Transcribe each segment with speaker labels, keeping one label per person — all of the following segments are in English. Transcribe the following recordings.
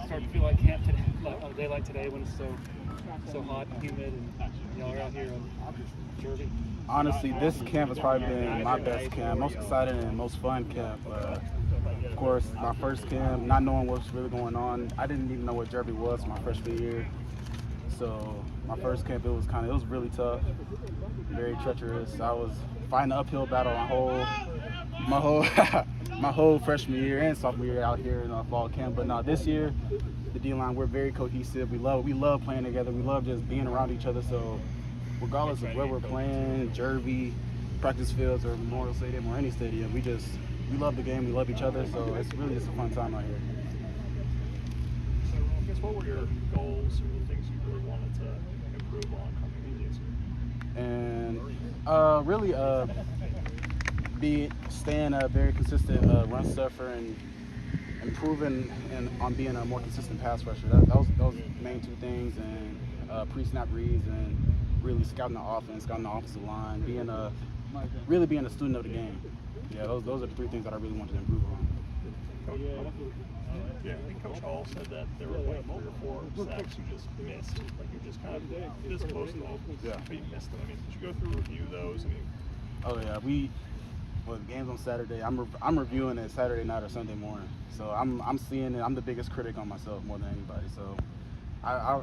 Speaker 1: start to feel like camp today, on a day like today when it's so hot and humid, and y'all are out here on Jersey?
Speaker 2: Honestly, this camp has probably been my best camp, most exciting and most fun camp. Of course, my first camp, not knowing what's really going on, I didn't even know what Derby was my freshman year. So my first camp, it was really tough, very treacherous. I was fighting an uphill battle my whole freshman year and sophomore year out here in fall camp. But now this year, the D-line, we're very cohesive. We love playing together. We love just being around each other. So regardless of where we're playing, Derby, practice fields, or Memorial Stadium, or any stadium, we love the game. We love each other. So it's really just a fun time out here.
Speaker 1: So I guess what were your goals or the things you really wanted to improve on coming into this year?
Speaker 2: And really staying a very consistent run stuffer and improving on being a more consistent pass rusher. That was the main two things, and pre-snap reads and really scouting the offense, scouting the offensive line, really being a student of the game. Yeah, those are the three things that I really wanted to improve on.
Speaker 1: I think Coach Hall said that there were like 3 or 4 sacks you just missed. Like you're just kind of this close to them, but you missed them. I mean, did you go through and review those?
Speaker 2: Oh yeah, the game's on Saturday. I'm reviewing it Saturday night or Sunday morning. So I'm seeing it. I'm the biggest critic on myself more than anybody. So I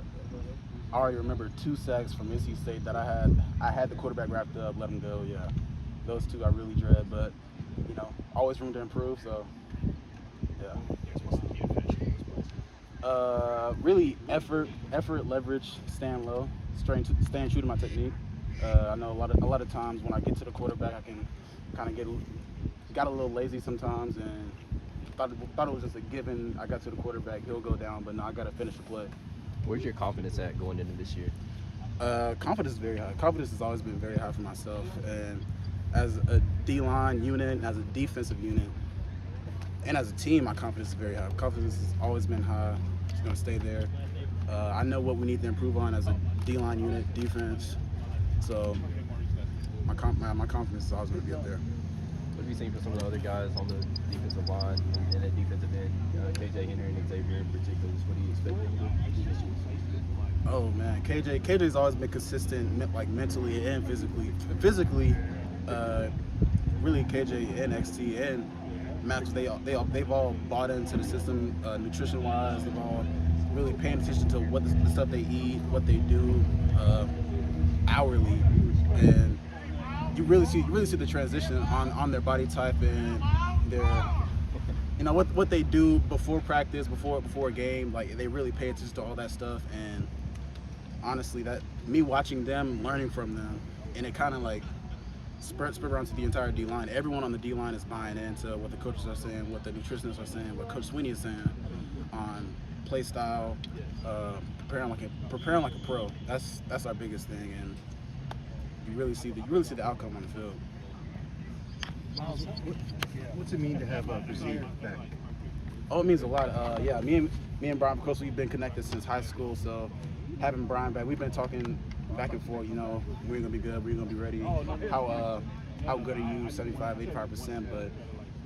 Speaker 2: already remember 2 sacks from NC State that I had the quarterback wrapped up, let him go. Yeah, those 2 I really dread, but always room to improve. So yeah.
Speaker 1: What's the key to finishing those plays?
Speaker 2: Really effort, leverage, staying low, staying true to my technique. I know a lot of times when I get to the quarterback, I can kind of got a little lazy sometimes, and thought it was just a given. I got to the quarterback, he'll go down, but no, I got to finish the play.
Speaker 3: Where's your confidence at going into this year?
Speaker 2: Confidence is very high. Confidence has always been very high for myself, and as a D-line unit, as a defensive unit, and as a team, my confidence is very high. Confidence has always been high. It's going to stay there. I know what we need to improve on as a D-line unit, defense. So my confidence is always going to be up there.
Speaker 3: What have you seen from some of the other guys on the defensive line and at defensive end, KJ Henry and Xavier in particular? What do you expect them to do?
Speaker 2: Oh man, KJ's always been consistent, like mentally and physically. Physically, really KJ and XT and Max, they've all bought into the system, nutrition-wise. They've all really paying attention to what the stuff they eat, what they do hourly, and you really see the transition on their body type and their what they do before practice, before a game. Like they really pay attention to all that stuff, and honestly, that me watching them, learning from them, and it kind of like spread around to the entire D-line. Everyone on the D-line is buying into what the coaches are saying, what the nutritionists are saying, what Coach Sweeney is saying on play style, preparing like a pro. That's our biggest thing, and you really see the outcome on the field.
Speaker 4: Myles, what's it mean to have Brazil back?
Speaker 2: Oh, it means a lot. Yeah, me and Brian, of course, we've been connected since high school, so having Brian back, we've been talking back and forth, we're gonna be good, we're gonna be ready. How good are you? 75-85%. But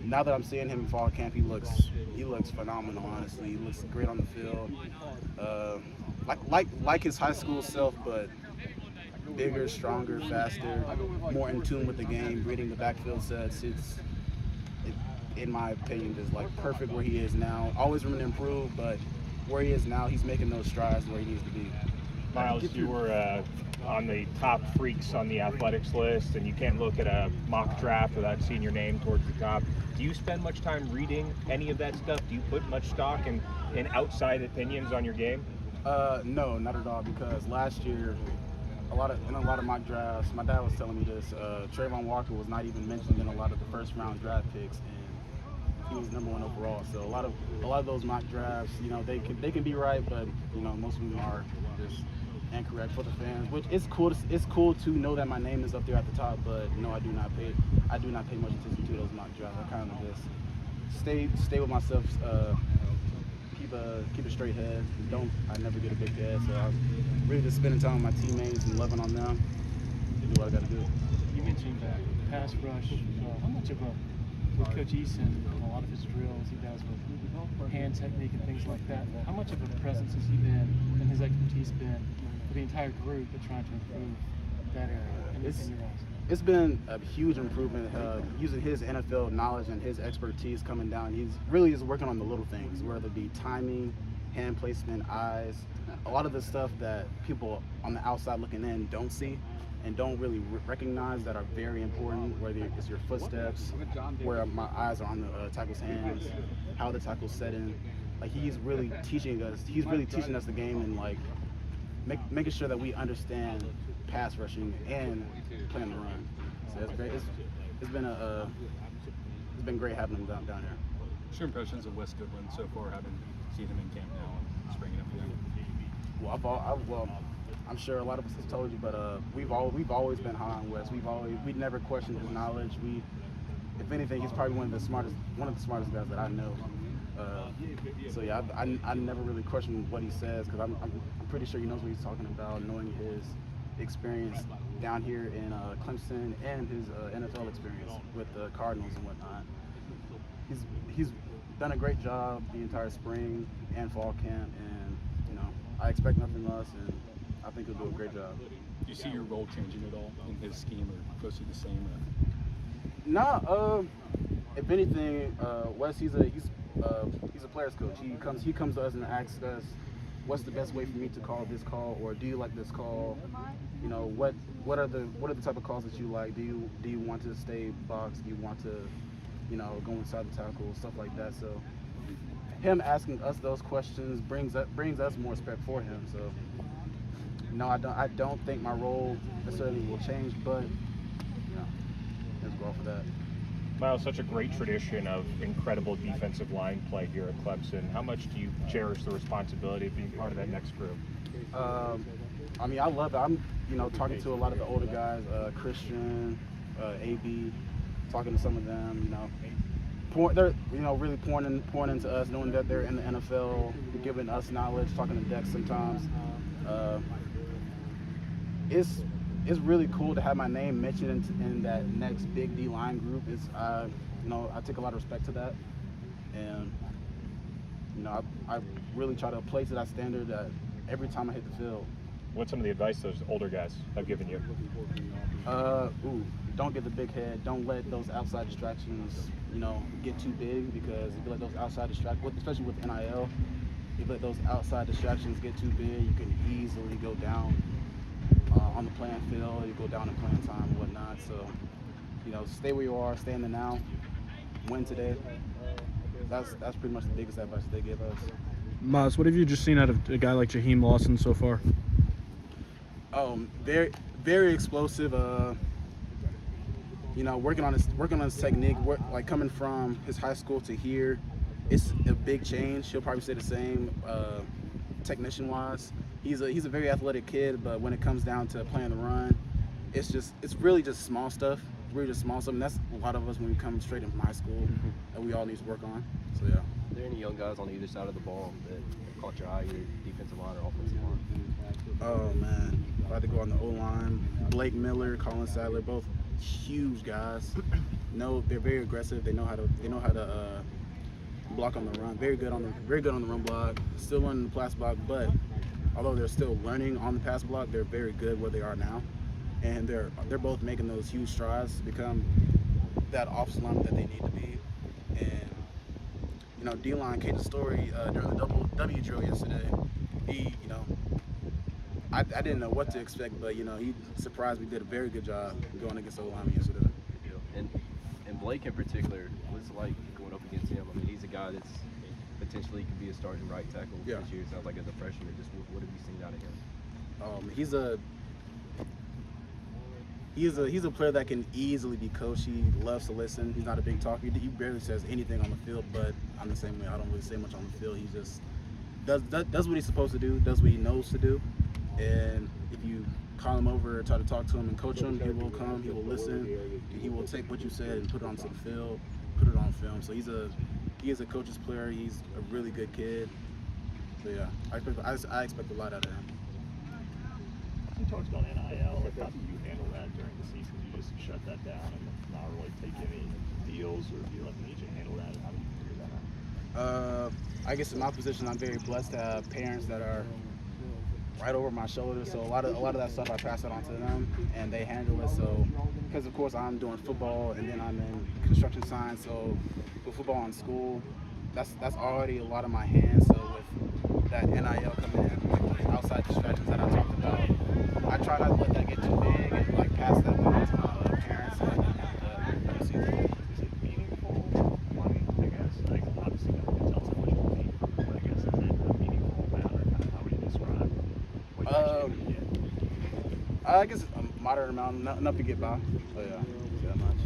Speaker 2: now that I'm seeing him in fall camp, he looks phenomenal. Honestly, he looks great on the field. Like his high school self, but bigger, stronger, faster, more in tune with the game, reading the backfield sets. It's in my opinion, just like perfect where he is now. Always room to improve, but where he is now, he's making those strides where he needs to be.
Speaker 5: Myles, you were on the top freaks on the athletics list, and you can't look at a mock draft without seeing your name towards the top. Do you spend much time reading any of that stuff? Do you put much stock in outside opinions on your game?
Speaker 2: No, not at all, because last year, in a lot of mock drafts, my dad was telling me this, Trayvon Walker was not even mentioned in a lot of the first round draft picks, and he was #1 overall. So a lot of those mock drafts, they can be right, but most of them are just incorrect for the fans. Which it's cool to know that my name is up there at the top, but no, I do not pay much attention to those mock drafts. I kind of just stay with myself, keep a straight head. I never get a big head, so I'm really just spending time with my teammates and loving on them. Do what I got to do.
Speaker 1: You mentioned pass rush. How much of with Coach Eason
Speaker 6: a lot of his drills he does with hand technique and things like that. How much of a presence has he been and his expertise been for the entire group at trying to improve that area in your eyes?
Speaker 2: It's been a huge improvement using his NFL knowledge and his expertise coming down. He's really just working on the little things, whether it be timing, hand placement, eyes, a lot of the stuff that people on the outside looking in don't see and don't really recognize that are very important, whether it's your footsteps, where my eyes are on the tackle's hands, how the tackle's set in. Like he's really teaching us the game and like making sure that we understand pass rushing and playing the run. So it's great. It's been great having him down here.
Speaker 7: What's your impressions of Wes Goodwin so far, having seen him in camp now and springing up again?
Speaker 2: Well, I'm sure a lot of us have told you, but we've always been high on Wes. We've never questioned his knowledge. If anything, he's probably one of the smartest guys that I know. So yeah, I never really question what he says because I'm pretty sure he knows what he's talking about, knowing his experience down here in Clemson and his NFL experience with the Cardinals and whatnot. He's done a great job the entire spring and fall camp, and I expect nothing less, and I think he'll do a great job.
Speaker 7: Do you see your role changing at all in his scheme, or close to the same?
Speaker 2: Nah. If anything, Wes, he's a player's coach. He comes to us and asks us, what's the best way for me to call this call, or do you like this call? What are the type of calls that you like? Do you want to stay box? Do you want to, go inside the tackle, stuff like that? So him asking us those questions brings us more respect for him. So no, I don't think my role necessarily will change, but let's go for that.
Speaker 5: Myles, such a great tradition of incredible defensive line play here at Clemson. How much do you cherish the responsibility of being part of that next group?
Speaker 2: I mean, I love it. I'm, talking to a lot of the older guys, Christian, AB, talking to some of them, they're, really pouring into us, knowing that they're in the NFL, giving us knowledge, talking to Dex sometimes. It's really cool to have my name mentioned in that next big D-line group. I take a lot of respect to that, and I really try to play to that standard every time I hit the field.
Speaker 5: What's some of the advice those older guys have given you?
Speaker 2: Don't get the big head. Don't let those outside distractions, get too big, because if you let those outside distractions, especially with NIL, if you let those outside distractions get too big, you can easily go down on the playing field. You go down in playing time and whatnot. So, stay where you are, stay in the now, win today. That's pretty much the biggest advice they give us.
Speaker 8: Myles, what have you just seen out of a guy like Jaheim Lawson so far?
Speaker 2: Very, very explosive. Working on his technique. Like coming from his high school to here, it's a big change. He'll probably say the same. Technician-wise, he's a very athletic kid, but when it comes down to playing the run, it's really just small stuff. Really just small stuff, and that's a lot of us when we come straight from high school that we all need to work on. So yeah.
Speaker 3: Are there any young guys on either side of the ball that caught your eye, either defensive line or offensive line?
Speaker 2: Oh man, if I had to go on the O-line, Blake Miller, Colin Sadler, both huge guys. No, they're very aggressive. They know how to block on the run. Very good on the run block. Still learning the pass block, but although they're still learning on the pass block, they're very good where they are now, and they're both making those huge strides to become that off slump that they need to be. And D-line, Caden's story during the W drill yesterday, he I didn't know what to expect, but he surprised me. Did a very good job going against O-lineman yesterday.
Speaker 3: And Blake in particular, what's it like going up against him? I mean, he's a guy that's potentially could be a starting right tackle this year. Sounds like as a freshman. Just what have you seen out of him?
Speaker 2: He's a player that can easily be coached. He loves to listen. He's not a big talker. He barely says anything on the field, but I'm the same way. I don't really say much on the field. He just does what he's supposed to do, does what he knows to do. And if you call him over, try to talk to him and coach him, he will come, he will listen, he will take what you said and put it onto the field, put it on film. So he is a coach's player. He's a really good kid. So yeah, I expect a lot out of him.
Speaker 1: You talked about NIL. Like, how do you handle that during the season? Do you just shut that down and not really take any deals, or do you let the agent handle that? And how do you figure that out?
Speaker 2: I guess in my position, I'm very blessed to have parents that are right over my shoulder. So a lot of that stuff I pass it on to them, and they handle it. So because of course I'm doing football, and then I'm in construction science. So with football in school, that's already a lot of my hands. So with that NIL coming in, like the outside distractions that I talked about, I try not to let that get too big and like pass that on to my parents.
Speaker 1: Is it meaningful money, I guess? Like, obviously, you can tell so much money, but I guess is it a meaningful amount, or kind of how would you describe what you actually get?
Speaker 2: I guess a moderate amount, enough to get by. But yeah, that much.